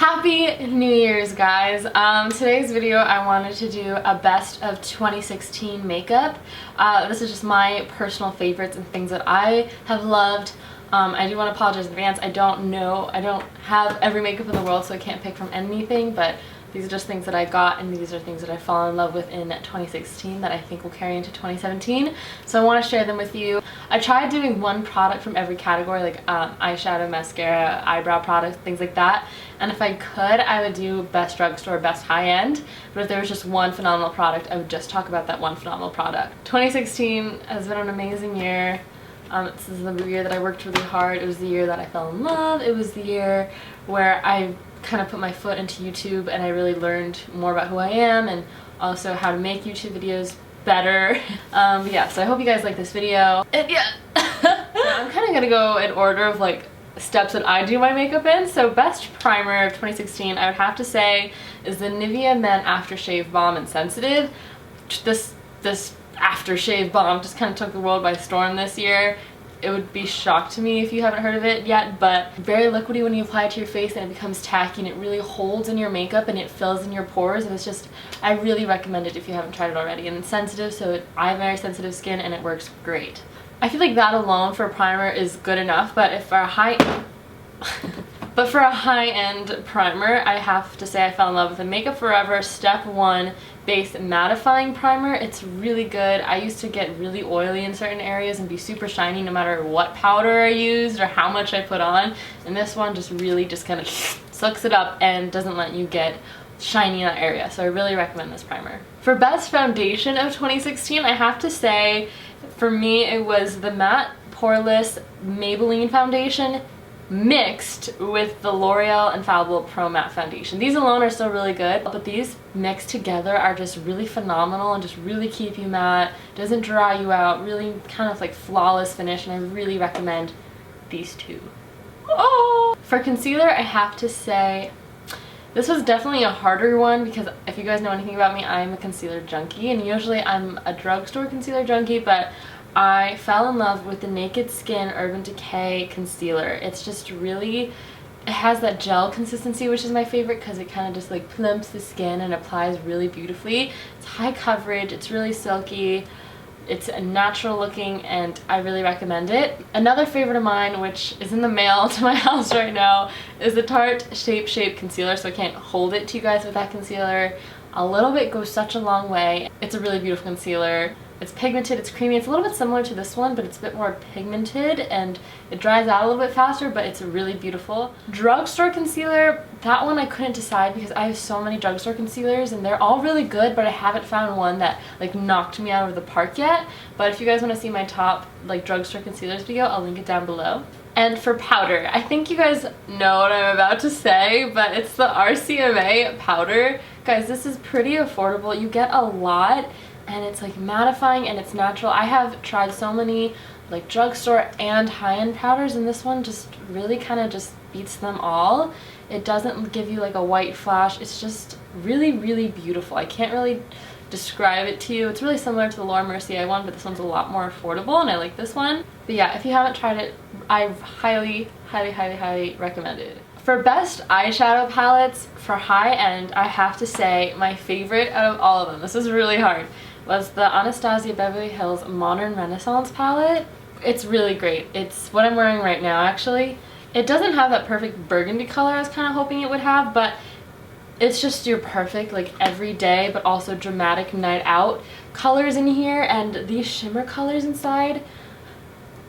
Happy New Year's, guys. Today's video I wanted to do a best of 2016 makeup. This is just my personal favorites and things that I have loved. I do want to apologize in advance. I don't have every makeup in the world, so I can't pick from anything, but these are just things that I got, and these are things that I fall in love with in 2016 that I think will carry into 2017. So I want to share them with you. I tried doing one product from every category, like eyeshadow, mascara, eyebrow products, things like that. And if I could, I would do best drugstore, best high-end. But if there was just one phenomenal product, I would just talk about that one phenomenal product. 2016 has been an amazing year. This is the year that I worked really hard. It was the year that I fell in love. It was the year where I kind of put my foot into YouTube and I really learned more about who I am and also how to make YouTube videos better. Yeah, so I hope you guys like this video. And yeah, so I'm kind of gonna go in order of like steps that I do my makeup in. So best primer of 2016, I would have to say, is the Nivea Men Aftershave Balm and Sensitive. This aftershave balm just kind of took the world by storm this year. It would be shocked to me if you haven't heard of it yet, but very liquidy when you apply it to your face, and it becomes tacky and it really holds in your makeup and it fills in your pores, and it's just, I really recommend it if you haven't tried it already. And it's sensitive, so I have very sensitive skin and it works great. I feel like that alone for a primer is good enough, but if for a high-end primer, I have to say I fell in love with the Makeup Forever Step 1 Base Mattifying Primer. It's really good. I used to get really oily in certain areas and be super shiny no matter what powder I used or how much I put on, and this one just really just kind of sucks it up and doesn't let you get shiny in that area, so I really recommend this primer. For best foundation of 2016, I have to say for me it was the Matte Poreless Maybelline foundation mixed with the L'Oreal Infallible Pro Matte Foundation. These alone are still really good, but these mixed together are just really phenomenal and just really keep you matte, doesn't dry you out, really kind of like flawless finish, and I really recommend these two. Oh! For concealer, I have to say this was definitely a harder one because if you guys know anything about me, I'm a concealer junkie, and usually I'm a drugstore concealer junkie, but I fell in love with the Naked Skin Urban Decay Concealer. It's just really, it has that gel consistency, which is my favorite because it kind of just like plumps the skin and applies really beautifully. It's high coverage, it's really silky, it's natural looking, and I really recommend it. Another favorite of mine, which is in the mail to my house right now, is the Tarte Shape Concealer, so I can't hold it to you guys with that concealer. A little bit goes such a long way. It's a really beautiful concealer. It's pigmented, it's creamy, it's a little bit similar to this one, but it's a bit more pigmented and it dries out a little bit faster, but it's really beautiful. Drugstore concealer, that one I couldn't decide because I have so many drugstore concealers and they're all really good, but I haven't found one that like knocked me out of the park yet. But if you guys want to see my top like drugstore concealers video, I'll link it down below. And for powder, I think you guys know what I'm about to say, but it's the RCMA powder. Guys, this is pretty affordable. You get a lot, and it's like mattifying and it's natural. I have tried so many like drugstore and high-end powders, and this one just really kind of just beats them all. It doesn't give you like a white flash. It's just really, really beautiful. I can't really describe it to you. It's really similar to the Laura Mercier one, but this one's a lot more affordable, and I like this one. But yeah, if you haven't tried it, I highly, highly, highly, highly recommend it. For best eyeshadow palettes for high-end, I have to say my favorite out of all of them, this is really hard, was the Anastasia Beverly Hills Modern Renaissance palette. It's really great. It's what I'm wearing right now, actually. It doesn't have that perfect burgundy color I was kind of hoping it would have, but it's just your perfect like everyday but also dramatic night out colors in here. And these shimmer colors inside,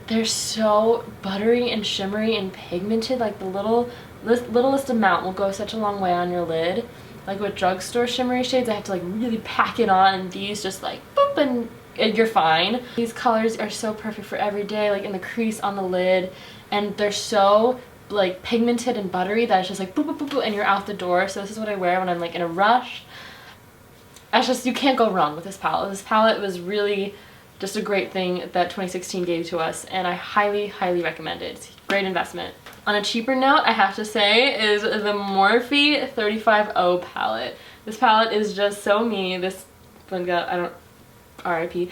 they're so buttery and shimmery and pigmented. Like the littlest amount will go such a long way on your lid. Like with drugstore shimmery shades, I have to like really pack it on, and these just like boop and you're fine. These colors are so perfect for every day, like in the crease on the lid, and they're so like pigmented and buttery that it's just like boop boop boop boop and you're out the door. So this is what I wear when I'm like in a rush. That's just, you can't go wrong with this palette. This palette was really just a great thing that 2016 gave to us, and I highly, highly recommend it. It's a great investment. On a cheaper note, I have to say, is the Morphe 35O palette. This palette is just so me. This one got, I don't, RIP.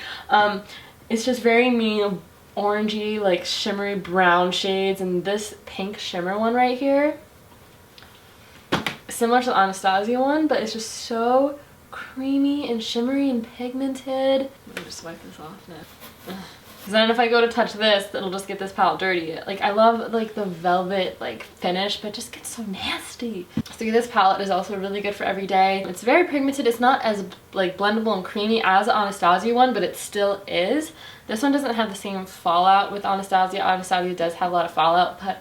It's just very me, orangey, like shimmery brown shades, and this pink shimmer one right here similar to the Anastasia one, but it's just so creamy and shimmery and pigmented. Let me just wipe this off now. Because then if I go to touch this, it'll just get this palette dirty. Like, I love like the velvet like finish, but it just gets so nasty. So this palette is also really good for every day. It's very pigmented. It's not as like blendable and creamy as the Anastasia one, but it still is. This one doesn't have the same fallout with Anastasia. Anastasia does have a lot of fallout, but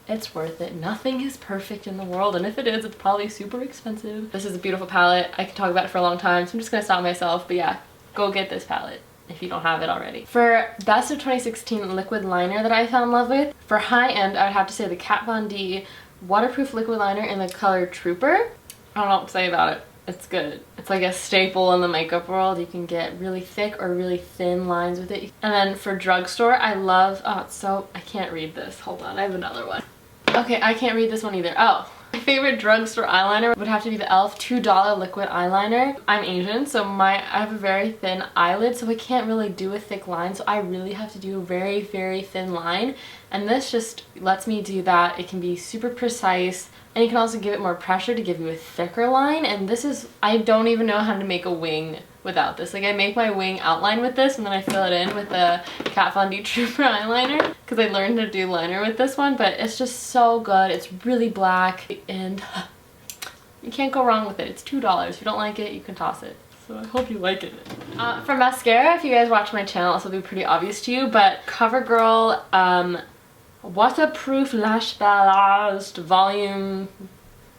it's worth it. Nothing is perfect in the world, and if it is, it's probably super expensive. This is a beautiful palette. I can talk about it for a long time, so I'm just gonna stop myself, but yeah, go get this palette if you don't have it already. For best of 2016 liquid liner that I fell in love with, for high-end, I would have to say the Kat Von D waterproof liquid liner in the color Trooper. I don't know what to say about it. It's good. It's like a staple in the makeup world. You can get really thick or really thin lines with it. And then for Drugstore, I love, oh, it's so, I can't read this. Hold on, I have another one. Okay, I can't read this one either. Oh. My favorite drugstore eyeliner would have to be the e.l.f. $2 liquid eyeliner. I'm Asian, so I have a very thin eyelid, so I can't really do a thick line, so I really have to do a very, very thin line. And this just lets me do that. It can be super precise, and you can also give it more pressure to give you a thicker line. And this is, I don't even know how to make a wing without this. Like, I make my wing outline with this, and then I fill it in with the Kat Von D Trooper eyeliner, because I learned to do liner with this one, but it's just so good. It's really black, and you can't go wrong with it. It's $2. If you don't like it, you can toss it. So I hope you like it. For mascara, if you guys watch my channel, this will be pretty obvious to you, but CoverGirl Waterproof Lash Ballast Volume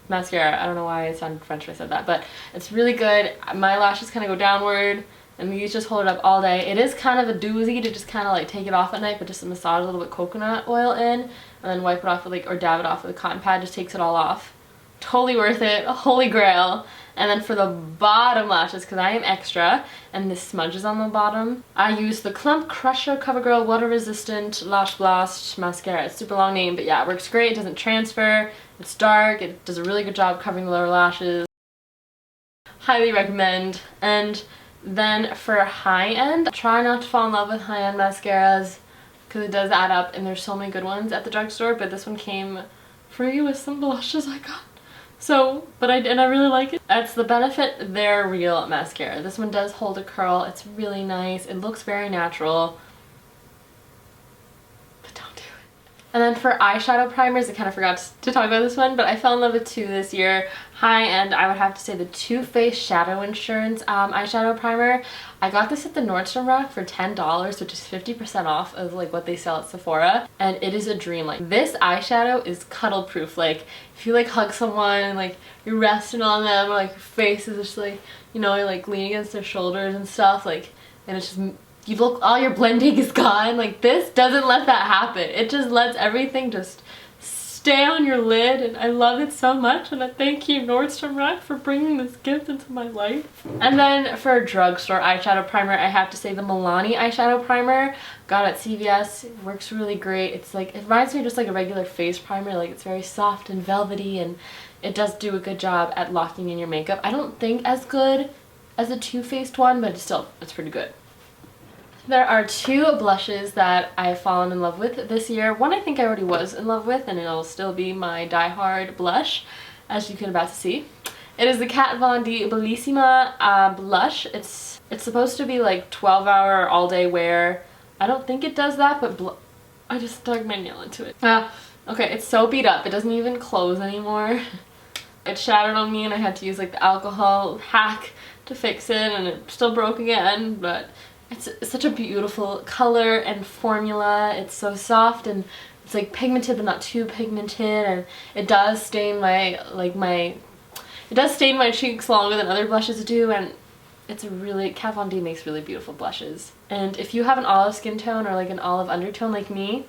Mascara. I don't know why it sounded French when I said that, but it's really good. My lashes kind of go downward, and these just hold it up all day. It is kind of a doozy to just kind of like take it off at night, but just massage a little bit coconut oil in, and then wipe it off with like, or dab it off with a cotton pad, just takes it all off. Totally worth it, a holy grail. And then for the bottom lashes, because I am extra and this smudges on the bottom, I use the Clump Crusher CoverGirl Water Resistant Lash Blast Mascara. It's a super long name, but yeah, it works great. It doesn't transfer. It's dark. It does a really good job covering the lower lashes. Highly recommend. And then for high-end, try not to fall in love with high-end mascaras because it does add up, and there's so many good ones at the drugstore, but this one came free with some blushes I got. So, I really like it. That's the Benefit They're Real mascara. This one does hold a curl. It's really nice. It looks very natural. But don't do it. And then for eyeshadow primers, I kind of forgot to talk about this one, but I fell in love with two this year. High-end, I would have to say the Too Faced Shadow Insurance eyeshadow primer. I got this at the Nordstrom rack for $10, which is 50% off of like what they sell at Sephora, and it is a dream. Like, this eyeshadow is cuddle proof. Like, if you like hug someone and like you're resting on them, or like your face is just like, you know, you're like leaning against their shoulders and stuff, like, and it's just, you look, all your blending is gone. Like, this doesn't let that happen. It just lets everything just stay on your lid, and I love it so much, and I thank you Nordstrom Rack for bringing this gift into my life. And then for a drugstore eyeshadow primer, I have to say the Milani eyeshadow primer. Got it at CVS. It works really great. It's like, it reminds me of just like a regular face primer. Like, it's very soft and velvety, and it does do a good job at locking in your makeup. I don't think as good as a Too Faced one, but still, it's pretty good. There are two blushes that I've fallen in love with this year. One I think I already was in love with, and it'll still be my die-hard blush, as you can about to see. It is the Kat Von D Bellissima blush. It's supposed to be like 12-hour all-day wear. I don't think it does that, but I just dug my nail into it. Okay, it's so beat up. It doesn't even close anymore. It shattered on me, and I had to use like the alcohol hack to fix it, and it still broke again, but it's such a beautiful color and formula. It's so soft, and it's like pigmented but not too pigmented, and it does stain my cheeks longer than other blushes do, and it's really, Kat Von D makes really beautiful blushes. And if you have an olive skin tone or like an olive undertone like me,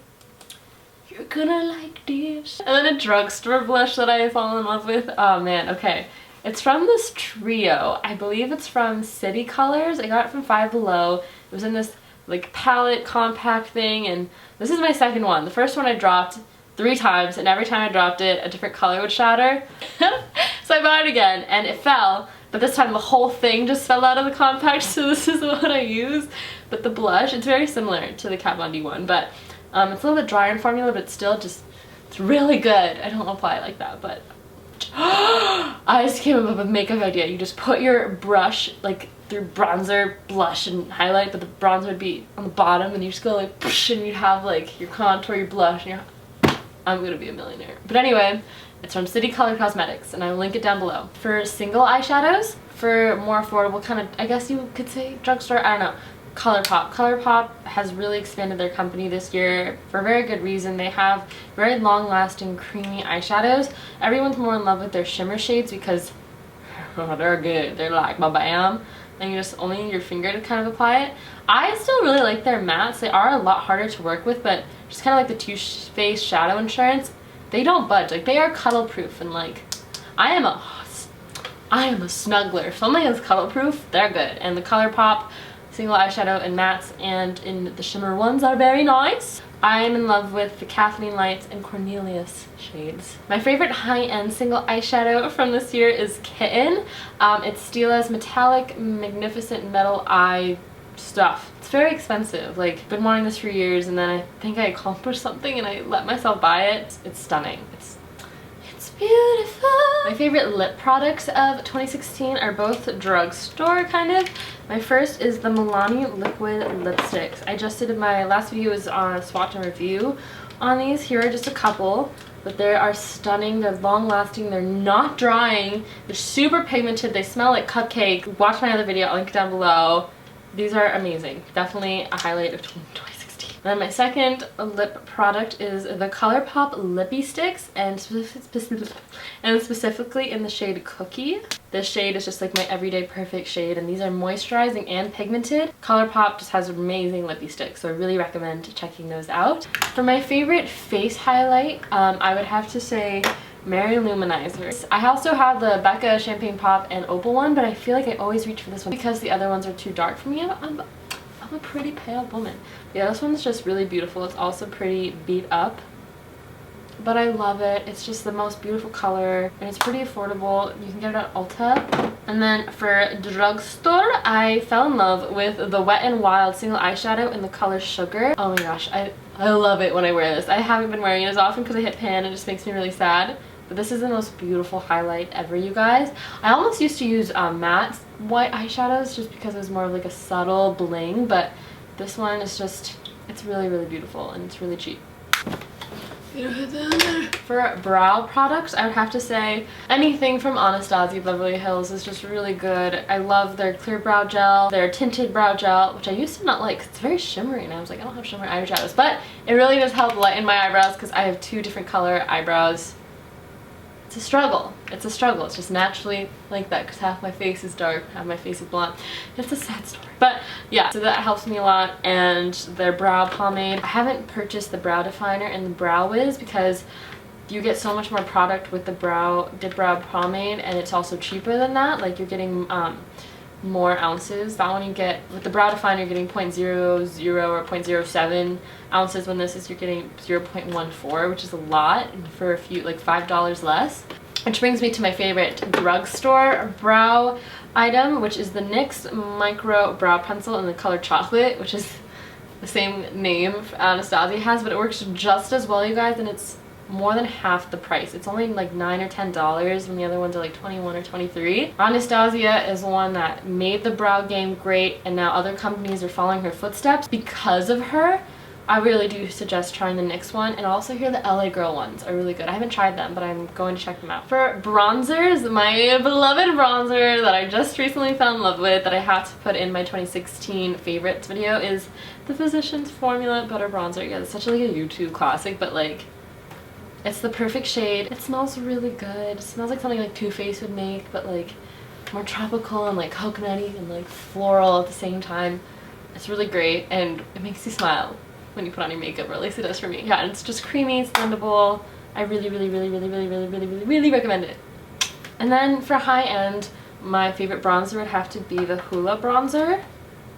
you're gonna like this. And then a drugstore blush that I fall in love with. Oh man, okay. It's from this trio. I believe it's from City Colors. I got it from Five Below. It was in this like palette compact thing, and this is my second one. The first one I dropped 3 times, and every time I dropped it, a different color would shatter. So I bought it again, and it fell, but this time the whole thing just fell out of the compact, so this is what I use. But the blush, it's very similar to the Kat Von D one, but it's a little bit drier in formula, but it's still just, it's really good. I don't know why I like that, but I just came up with a makeup idea. You just put your brush like through bronzer, blush, and highlight, but the bronzer would be on the bottom, and you just go like push, and you'd have like your contour, your blush, and I'm gonna be a millionaire. But anyway, it's from City Color Cosmetics, and I'll link it down below. For single eyeshadows, for more affordable kind of, I guess you could say drugstore, I don't know, Colourpop. Colourpop has really expanded their company this year for a very good reason. They have very long-lasting creamy eyeshadows. Everyone's more in love with their shimmer shades because they're good. They're like ba-bam, and you just only need your finger to kind of apply it. I still really like their mattes. They are a lot harder to work with, but just kind of like the Too Faced Shadow Insurance, they don't budge. Like, they are cuddle proof, and like I am a snuggler. If something is cuddle proof, they're good. And the Colourpop single eyeshadow and mattes and in the shimmer ones are very nice. I am in love with the Kathleen Lights and Cornelius shades. My favorite high-end single eyeshadow from this year is Kitten. It's Stila's metallic magnificent metal eye stuff. It's very expensive. Like, been wanting this for years, and then I think I accomplished something and I let myself buy it. It's stunning. It's beautiful. My favorite lip products of 2016 are both drugstore kind of. My first is the Milani liquid lipsticks. I just did my last video was on a swatch and review on these. Here are just a couple, but they are stunning. They're long lasting. They're not drying. They're super pigmented. They smell like cupcake. Watch my other video. I'll link it down below. These are amazing. Definitely a highlight of 2016. Then my second lip product is the Colourpop Lippy Sticks, and specifically in the shade Cookie. This shade is just like my everyday perfect shade, and these are moisturizing and pigmented. Colourpop just has amazing lippy sticks, so I really recommend checking those out. For my favorite face highlight, I would have to say Mary Luminizer. I also have the Becca Champagne Pop and Opal one, but I feel like I always reach for this one because the other ones are too dark for me. I'm a pretty pale woman. Yeah, this one's just really beautiful. It's also pretty beat up, but I love it. It's just the most beautiful color, and it's pretty affordable. You can get it at Ulta. And then for drugstore, I fell in love with the Wet n Wild single eyeshadow in the color Sugar. Oh my gosh, I love it when I wear this. I haven't been wearing it as often because I hit pan. It just makes me really sad. But this is the most beautiful highlight ever, you guys. I almost used to use matte white eyeshadows just because it was more of like a subtle bling, but this one is just, it's really, really beautiful, and it's really cheap. For brow products, I would have to say anything from Anastasia Beverly Hills is just really good. I love their clear brow gel, their tinted brow gel, which I used to not like. It's very shimmery, and I was like, I don't have shimmery eyeshadows, but it really does help lighten my eyebrows because I have two different color eyebrows. It's a struggle. It's a struggle. It's just naturally like that because half my face is dark, half my face is blonde. It's a sad story. But yeah, so that helps me a lot. And their brow pomade. I haven't purchased the brow definer and the Brow Wiz because you get so much more product with the dip brow pomade, and it's also cheaper than that. Like, you're getting more ounces. That one you get with the brow definer, you're getting 0.00 or 0.07 ounces. When this is, you're getting 0.14, which is a lot for a few, like $5 less. Which brings me to my favorite drugstore brow item, which is the NYX Micro Brow Pencil in the color Chocolate, which is the same name Anastasia has, but it works just as well, you guys, and it's more than half the price. It's only like $9 or $10 when the other ones are like 21 or 23. Anastasia is the one that made the brow game great, and now other companies are following her footsteps because of her. I really do suggest trying the NYX one, and also here the LA Girl ones are really good. I haven't tried them, but I'm going to check them out. For bronzers, my beloved bronzer that I just recently fell in love with that I have to put in my 2016 favorites video is the Physicians Formula Butter Bronzer. Yeah, it's such like a YouTube classic, but like, it's the perfect shade. It smells really good. It smells like something like Too Faced would make, but like more tropical and like coconutty and like floral at the same time. It's really great, and it makes you smile when you put on your makeup, or at least it does for me. Yeah, and it's just creamy, it's blendable. I really recommend it. And then for high end, my favorite bronzer would have to be the Hoola bronzer.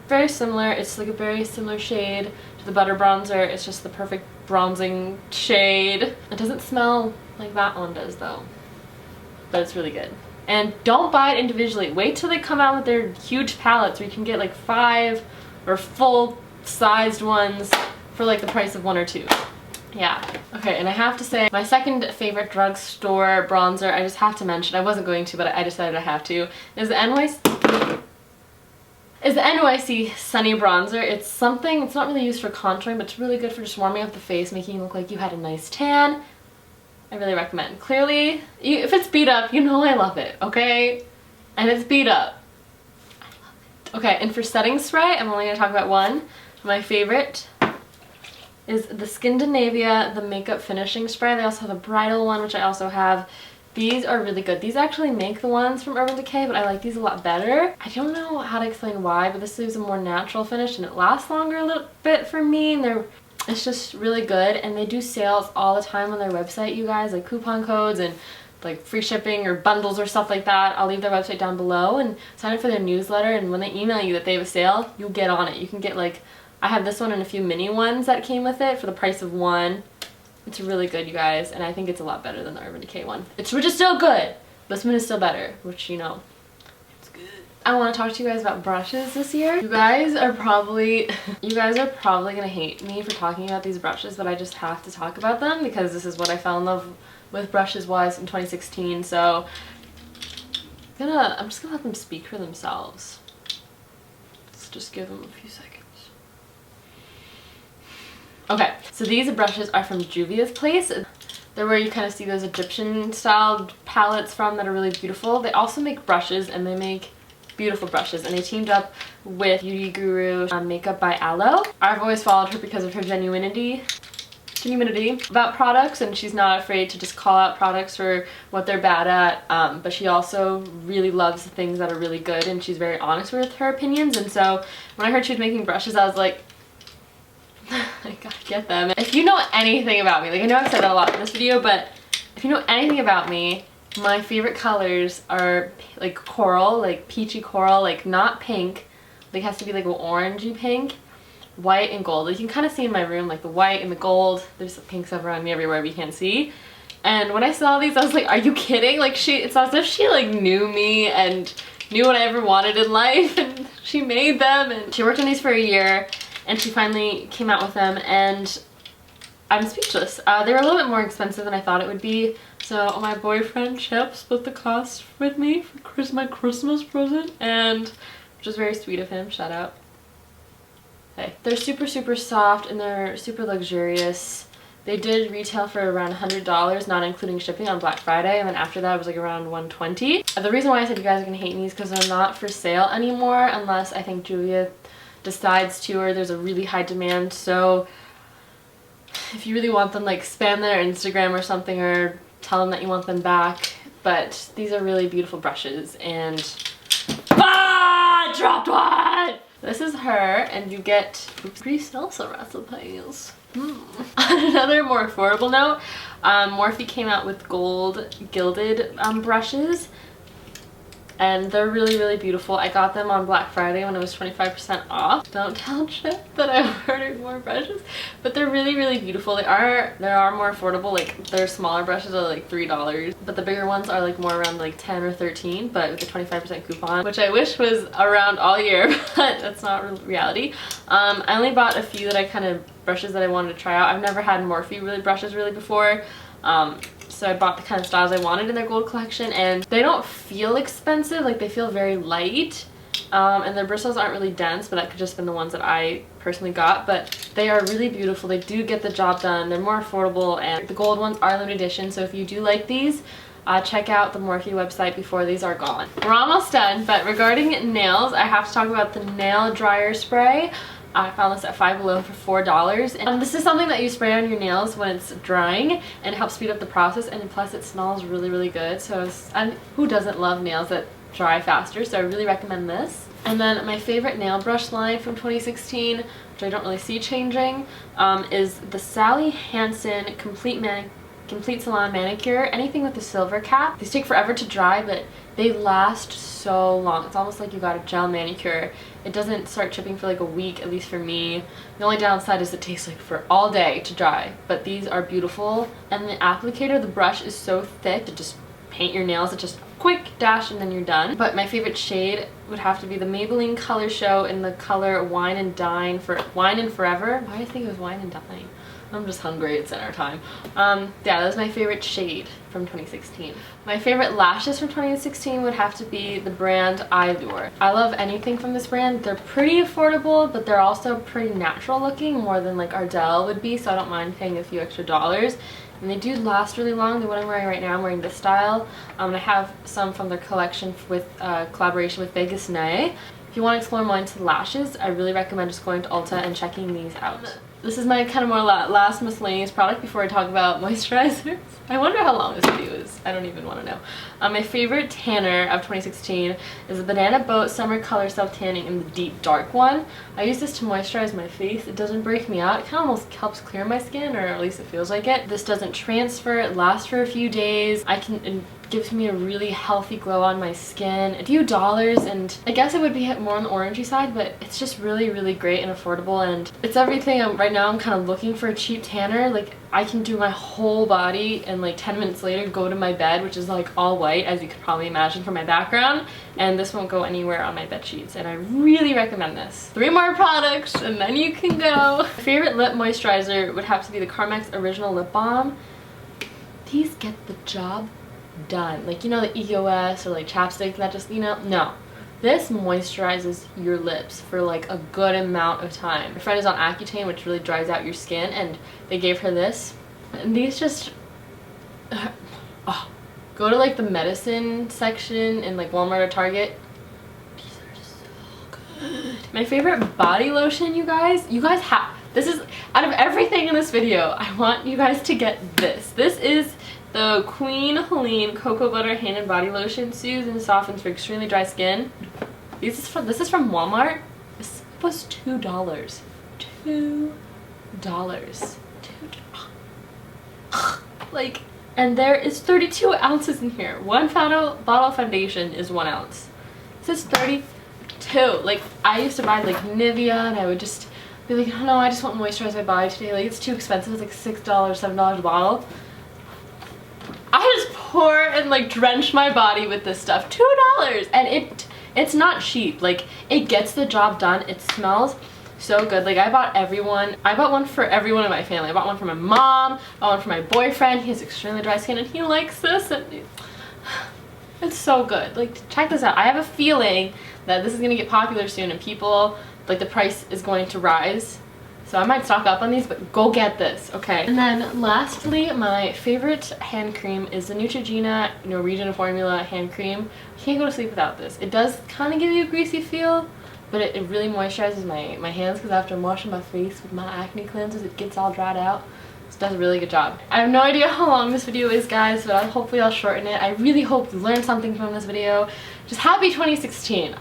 Very similar. It's like a very similar shade to the butter bronzer. It's just the perfect bronzing shade. It doesn't smell like that one does though, but it's really good. And don't buy it individually. Wait till they come out with their huge palettes where you can get like 5 or full sized ones for like the price of 1 or 2. Yeah. Okay, and I have to say, my second favorite drugstore bronzer, I just have to mention, I wasn't going to, but I decided I have to, is the NYC Sunny Bronzer. It's something, it's not really used for contouring, but it's really good for just warming up the face, making it look like you had a nice tan. I really recommend. Clearly, if it's beat up, you know I love it, okay? And it's beat up. I love it. Okay, and for setting spray, I'm only going to talk about one. My favorite is the Nivea, the makeup finishing spray. They also have a bridal one, which I also have. These are really good. These actually make the ones from Urban Decay, but I like these a lot better. I don't know how to explain why, but this leaves a more natural finish and it lasts longer a little bit for me. And it's just really good. And they do sales all the time on their website, you guys, like coupon codes and like free shipping or bundles or stuff like that. I'll leave their website down below and sign up for their newsletter. And when they email you that they have a sale, you get on it. You can get like, I have this one and a few mini ones that came with it for the price of one. It's really good, you guys, and I think it's a lot better than the Urban Decay one. Which is still good. This one is still better, which, you know, it's good. I want to talk to you guys about brushes this year. You guys are probably gonna hate me for talking about these brushes, but I just have to talk about them because this is what I fell in love with brushes-wise in 2016. So I'm just gonna let them speak for themselves. Let's just give them a few seconds. Okay, so these brushes are from Juvia's Place. They're where you kind of see those Egyptian styled palettes from that are really beautiful. They also make brushes, and they make beautiful brushes, and they teamed up with beauty guru Makeup by Aloe. I've always followed her because of her genuinity about products, and she's not afraid to just call out products for what they're bad at, but she also really loves the things that are really good, and she's very honest with her opinions. And so when I heard she was making brushes, I was like, I gotta get them. If you know anything about me, like I know I've said that a lot in this video, but if you know anything about me, my favorite colors are like coral, like peachy coral, like not pink, like it has to be like an orangey pink, white and gold. Like you can kind of see in my room, like the white and the gold. There's pinks around me everywhere we can't see. And when I saw these, I was like, are you kidding? Like it's as if she like knew me and knew what I ever wanted in life, and she made them. And she worked on these for a year. And she finally came out with them, and I'm speechless. They were a little bit more expensive than I thought it would be, so my boyfriend Chip split the cost with me for my Christmas present, and which was very sweet of him. Shout out. Hey. They're super, super soft, and they're super luxurious. They did retail for around $100, not including shipping, on Black Friday, and then after that it was like around $120. The reason why I said you guys are gonna hate me is because they're not for sale anymore, unless I think Julia decides to, or there's a really high demand. So if you really want them, like spam their Instagram or something, or tell them that you want them back. But these are really beautiful brushes, and dropped one! This is her, and you get free salsa recipes. Another more affordable note, Morphe came out with gold gilded brushes, and they're really, really beautiful. I got them on Black Friday when it was 25% off. Don't tell Chip that I ordered more brushes, but they're really, really beautiful. They are more affordable. Like their smaller brushes are like $3, but the bigger ones are like more around like 10 or 13, but with a 25% coupon, which I wish was around all year, but that's not reality. I only bought a few that I kind of brushes that I wanted to try out. I've never had Morphe brushes really before. So I bought the kind of styles I wanted in their gold collection, and they don't feel expensive. Like they feel very light, and their bristles aren't really dense, but that could just have been the ones that I personally got. But they are really beautiful. They do get the job done. They're more affordable, and the gold ones are limited edition. So if you do like these, check out the Morphe website before these are gone. We're almost done, but regarding nails, I have to talk about the nail dryer spray. I found this at Five Below for $4, and this is something that you spray on your nails when it's drying, and it helps speed up the process, and plus it smells really, really good. So and who doesn't love nails that dry faster? So I really recommend this. And then my favorite nail brush line from 2016, which I don't really see changing, is the Sally Hansen Complete Salon Manicure. Anything with the silver cap. These take forever to dry, but they last so long. It's almost like you got a gel manicure. It doesn't start chipping for like a week, at least for me. The only downside is it takes like for all day to dry, but these are beautiful. And the applicator, the brush is so thick to just paint your nails. It's just a quick dash and then you're done. But my favorite shade would have to be the Maybelline Color Show in the color Wine and Forever. Why do I think it was Wine and Dine? I'm just hungry, it's dinner time. Yeah, that was my favorite shade from 2016. My favorite lashes from 2016 would have to be the brand YOURE. I love anything from this brand. They're pretty affordable, but they're also pretty natural looking, more than like Ardell would be, so I don't mind paying a few extra dollars. And they do last really long. The one I'm wearing right now, I'm wearing this style. I have some from their collection with collaboration with Vegas Nay. If you want to explore more into lashes, I really recommend just going to Ulta and checking these out. This is my kind of more last miscellaneous product before I talk about moisturizers. I wonder how long this video is. I don't even want to know. My favorite tanner of 2016 is the Banana Boat Summer Color Self Tanning in the deep dark one. I use this to moisturize my face. It doesn't break me out. It kind of almost helps clear my skin, or at least it feels like it. This doesn't transfer. It lasts for a few days. It gives me a really healthy glow on my skin. A few dollars, and I guess it would be more on the orangey side, but it's just really, really great and affordable, and it's everything. Right now I'm kind of looking for a cheap tanner. Like, I can do my whole body and like 10 minutes later go to my bed, which is like all white, as you could probably imagine from my background, and this won't go anywhere on my bed sheets, and I really recommend this. 3 more products and then you can go. My favorite lip moisturizer would have to be the Carmex Original Lip Balm. These get the job done. Like, you know, the EOS or like chapstick that just, you know, no. This moisturizes your lips for like a good amount of time. My friend is on Accutane, which really dries out your skin, and they gave her this. And these just, oh, go to like the medicine section in like Walmart or Target. These are so good. My favorite body lotion, you guys have, this is, out of everything in this video, I want you guys to get this. This is the Queen Helene Cocoa Butter Hand and Body Lotion. Soothes and softens for extremely dry skin. This is from Walmart. This was $2. $2. Like, and there is 32 ounces in here. One bottle of foundation is 1 ounce. This is 32. Like, I used to buy like Nivea, and I would just be like, oh no, I just want to moisturize my body today. Like, it's too expensive. It's like $6, $7 a bottle. I just pour and like drench my body with this stuff. $2, and it's not cheap. Like, it gets the job done. It smells so good. Like, I bought one for everyone in my family. I bought one for my mom, I bought one for my boyfriend. He has extremely dry skin and he likes this, and it's so good. Like, check this out. I have a feeling that this is gonna get popular soon, and people, like, the price is going to rise. So I might stock up on these, but go get this, okay? And then lastly, my favorite hand cream is the Neutrogena Norwegian Formula hand cream. You can't go to sleep without this. It does kind of give you a greasy feel, but it really moisturizes my hands, because after I'm washing my face with my acne cleansers, it gets all dried out. It does a really good job. I have no idea how long this video is, guys, but hopefully I'll shorten it. I really hope you learned something from this video. Just happy 2016.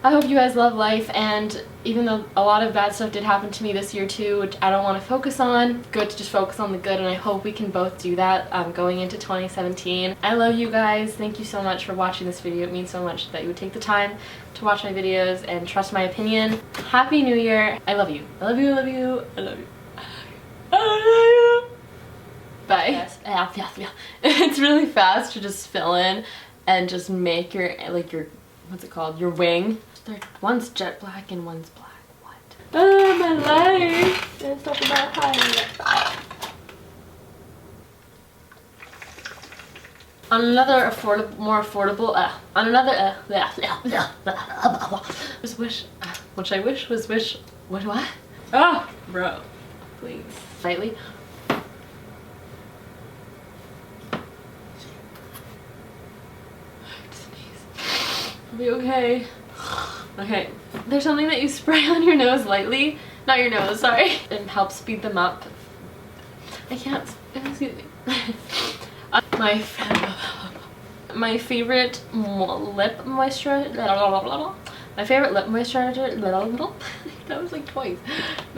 I hope you guys love life, and even though a lot of bad stuff did happen to me this year too, which I don't want to focus on, good to just focus on the good, and I hope we can both do that going into 2017. I love you guys. Thank you so much for watching this video. It means so much that you would take the time to watch my videos and trust my opinion. Happy New Year. I love you. I love you, I love you, I love you. I love you. Bye. Yes. It's really fast to just fill in and just make your, like, your, what's it called? Your wing. One's jet black and one's black. What? Oh, my life. Let's talk about highlight. On another more affordable, on another, which I wish was what? Oh, bro, please. Slightly. I'll be okay. Okay, there's something that you spray on your nose lightly. Not your nose, sorry. It helps speed them up. I can't, excuse me. My favorite lip moisturizer. My favorite lip moisturizer. That was like twice.